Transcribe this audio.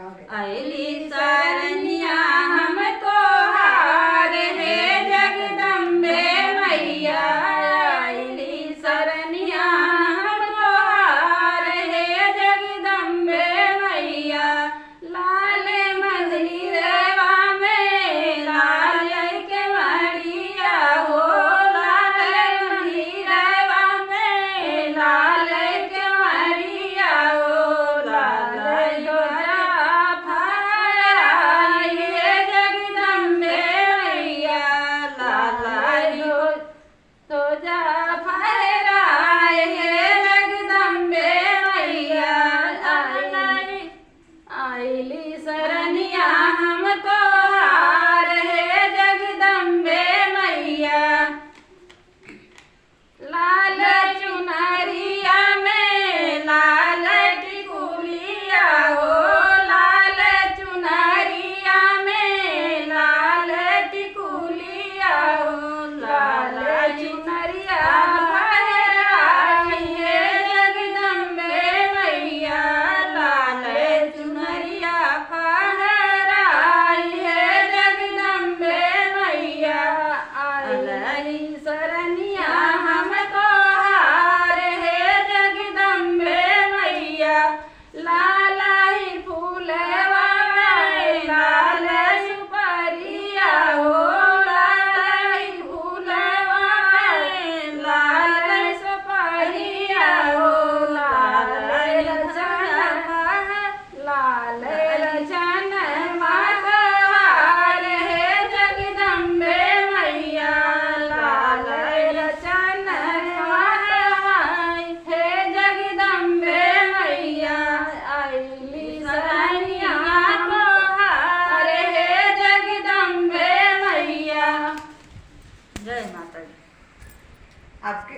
आइली सरनिया हम तोहार हे जगदम्बे मैया। आइली सरनिया हम तोहार हे जगदम्बे मैया। लाल मंदिरवा में लाल के मरिया हो। लाल मंदिरवा में लाल के मरिया हो। लाल तो जा फहराए हे जगदम्बे मैया। आइली सरनिया हम तोहार हे जगदम्बे मैया। लाल चुनरिया में लाल टिकुलिया हो। लाल चुनरिया में लाल टिकुलिया हो। लाल चुनरिया फहराई हे जगदम्बे मैया। लाल चुनरिया फहराई हे जगदम्बे मैया। आइली सरनिया हम तोहार हे जगदम्बे मैया। लाल ही फूलवा में लाल सुपरिया हो। लाल ही फूलवा में लाल सुपरिया हो। लाल लछन मातवार हे जगदम्बे मैया। लाल लछन मातवार हे जगदम्बे मैया। आइली सरनिया तोहार हे जगदम्बे मैया। जय माता दी। आपके